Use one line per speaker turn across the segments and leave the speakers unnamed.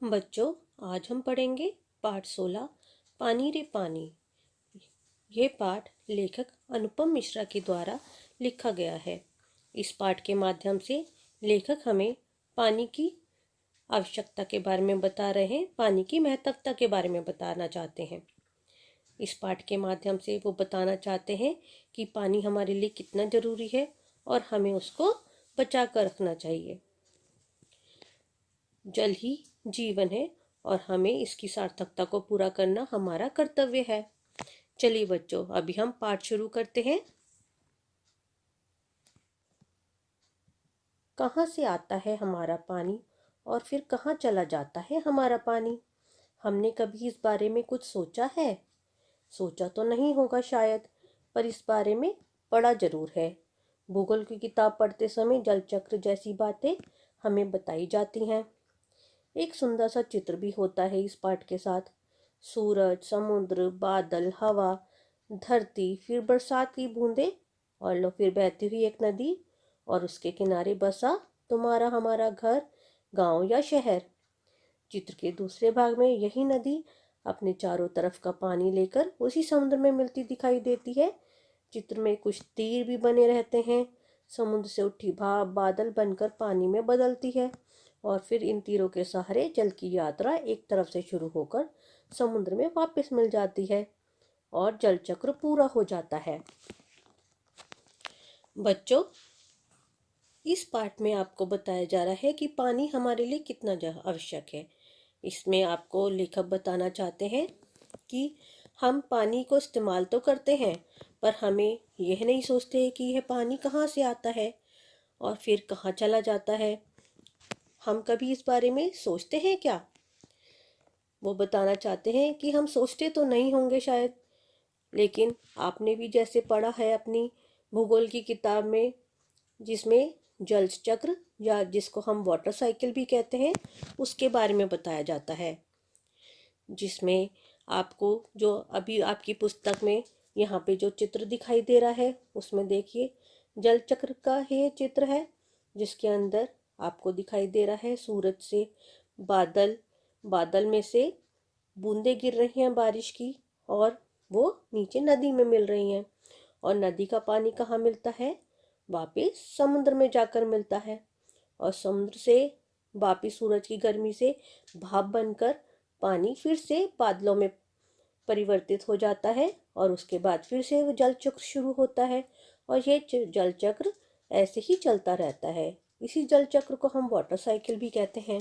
बच्चों, आज हम पढ़ेंगे पाठ 16 पानी रे पानी। ये पाठ लेखक अनुपम मिश्रा के द्वारा लिखा गया है। इस पाठ के माध्यम से लेखक हमें पानी की आवश्यकता के बारे में बता रहे हैं, पानी की महत्वता के बारे में बताना चाहते हैं। इस पाठ के माध्यम से वो बताना चाहते हैं कि पानी हमारे लिए कितना ज़रूरी है और हमें उसको बचा कर रखना चाहिए। जल ही जीवन है और हमें इसकी सार्थकता को पूरा करना हमारा कर्तव्य है। चलिए बच्चों, अभी हम पाठ शुरू करते हैं। कहाँ से आता है हमारा पानी और फिर कहाँ चला जाता है हमारा पानी? हमने कभी इस बारे में कुछ सोचा है? सोचा तो नहीं होगा शायद, पर इस बारे में पढ़ा जरूर है। भूगोल की किताब पढ़ते समय जल चक्र जैसी बातें हमें बताई जाती हैं। एक सुंदर सा चित्र भी होता है इस पाठ के साथ। सूरज, समुद्र, बादल, हवा, धरती, फिर बरसात की बूंदें और लो फिर बहती हुई एक नदी और उसके किनारे बसा तुम्हारा हमारा घर, गांव या शहर। चित्र के दूसरे भाग में यही नदी अपने चारों तरफ का पानी लेकर उसी समुद्र में मिलती दिखाई देती है। चित्र में कुछ तीर भी बने रहते हैं। समुद्र से उठी भाप बादल बनकर पानी में बदलती है और फिर इन तीरों के सहारे जल की यात्रा एक तरफ से शुरू होकर समुद्र में वापस मिल जाती है और जल चक्र पूरा हो जाता है। बच्चों, इस पाठ में आपको बताया जा रहा है कि पानी हमारे लिए कितना आवश्यक है। इसमें आपको लेखक बताना चाहते हैं कि हम पानी को इस्तेमाल तो करते हैं, पर हमें यह नहीं सोचते कि यह पानी कहाँ से आता है और फिर कहाँ चला जाता है। हम कभी इस बारे में सोचते हैं क्या? वो बताना चाहते हैं कि हम सोचते तो नहीं होंगे शायद, लेकिन आपने भी जैसे पढ़ा है अपनी भूगोल की किताब में, जिसमें जल चक्र या जिसको हम वाटर साइकिल भी कहते हैं, उसके बारे में बताया जाता है। जिसमें आपको जो अभी आपकी पुस्तक में यहाँ पे जो चित्र दिखाई दे रहा है, उसमें देखिए जल चक्र का ये चित्र है, जिसके अंदर आपको दिखाई दे रहा है सूरज से बादल, बादल में से बूंदें गिर रही हैं बारिश की और वो नीचे नदी में मिल रही हैं। और नदी का पानी कहाँ मिलता है? वापिस समुद्र में जाकर मिलता है और समुद्र से वापिस सूरज की गर्मी से भाप बनकर पानी फिर से बादलों में परिवर्तित हो जाता है और उसके बाद फिर से वो जल चक्र शुरू होता है और ये जल चक्र ऐसे ही चलता रहता है। इसी जल चक्र को हम वाटर साइकिल भी कहते हैं।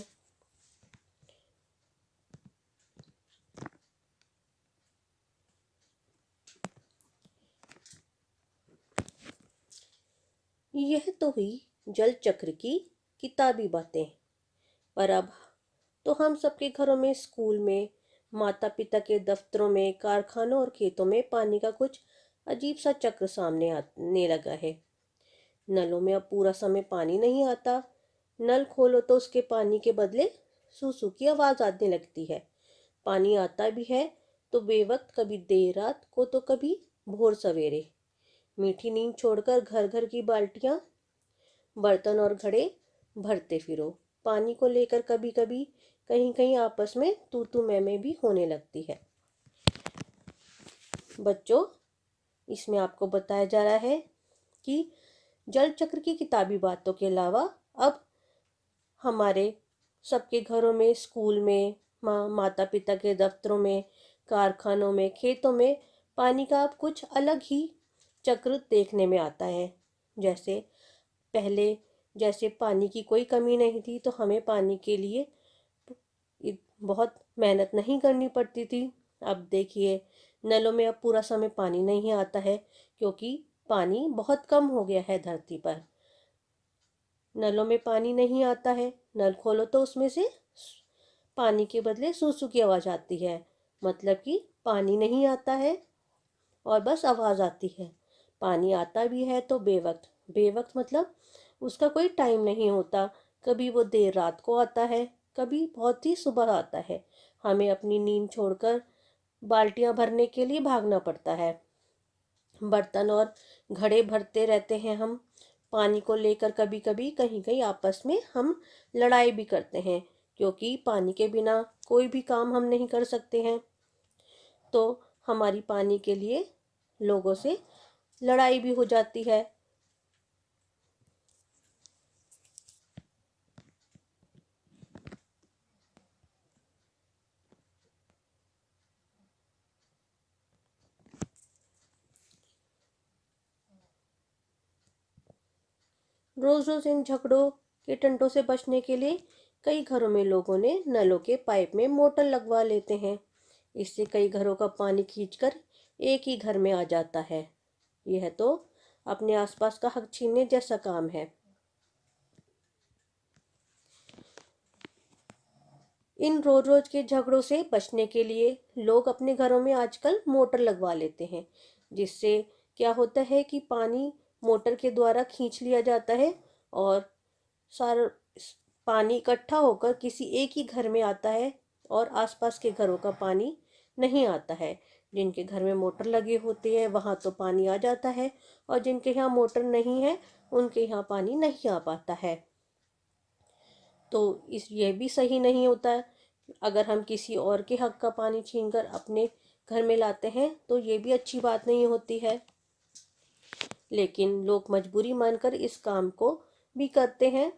यह तो हुई जल चक्र की किताबी बातें, पर अब तो हम सबके घरों में, स्कूल में, माता पिता के दफ्तरों में, कारखानों और खेतों में पानी का कुछ अजीब सा चक्र सामने आने लगा है। नलों में अब पूरा समय पानी नहीं आता। नल खोलो तो उसके पानी के बदले सूसू की आवाज़ आने लगती है। पानी आता भी है तो बेवक्त, कभी देर रात को तो कभी भोर सवेरे। मीठी नींद छोड़कर घर घर की बाल्टियां, बर्तन और घड़े भरते फिरो। पानी को लेकर कभी कभी कहीं कहीं आपस में तू तू मैं भी होने लगती है। बच्चों, इसमें आपको बताया जा रहा है कि जल चक्र की किताबी बातों के अलावा अब हमारे सबके घरों में, स्कूल में, माता पिता के दफ्तरों में, कारखानों में, खेतों में पानी का अब कुछ अलग ही चक्र देखने में आता है। जैसे पहले जैसे पानी की कोई कमी नहीं थी तो हमें पानी के लिए बहुत मेहनत नहीं करनी पड़ती थी। अब देखिए नलों में अब पूरा समय पानी नहीं आता है क्योंकि पानी बहुत कम हो गया है धरती पर। नलों में पानी नहीं आता है, नल खोलो तो उसमें से पानी के बदले सूसू की आवाज़ आती है। मतलब कि पानी नहीं आता है और बस आवाज़ आती है। पानी आता भी है तो बेवक्त, बेवक्त मतलब उसका कोई टाइम नहीं होता। कभी वो देर रात को आता है, कभी बहुत ही सुबह आता है। हमें अपनी नींद छोड़कर बाल्टियां भरने के लिए भागना पड़ता है। बर्तन और घड़े भरते रहते हैं हम पानी को लेकर। कभी कभी कहीं कहीं आपस में हम लड़ाई भी करते हैं क्योंकि पानी के बिना कोई भी काम हम नहीं कर सकते हैं। तो हमारी पानी के लिए लोगों से लड़ाई भी हो जाती है। रोज रोज इन झगड़ों के टंटों से बचने के लिए कई घरों में लोगों ने नलों के पाइप में मोटर लगवा लेते हैं। इससे कई घरों का पानी खींचकर एक ही घर में आ जाता है। यह तो अपने आसपास का हक छीनने जैसा काम है। इन रोज रोज के झगड़ों से बचने के लिए लोग अपने घरों में आजकल मोटर लगवा लेते हैं, जिससे क्या होता है कि पानी मोटर के द्वारा खींच लिया जाता है और सारा पानी इकट्ठा होकर किसी एक ही घर में आता है और आसपास के घरों का पानी नहीं आता है। जिनके घर में मोटर लगे होते हैं वहाँ तो पानी आ जाता है, और जिनके यहाँ मोटर नहीं है उनके यहाँ पानी नहीं आ पाता है। तो इस ये भी सही नहीं होता है। अगर हम किसी और के हक का पानी छीनकर अपने घर में लाते हैं तो ये भी अच्छी बात नहीं होती है। लेकिन लोग मजबूरी मानकर इस काम को भी करते हैं।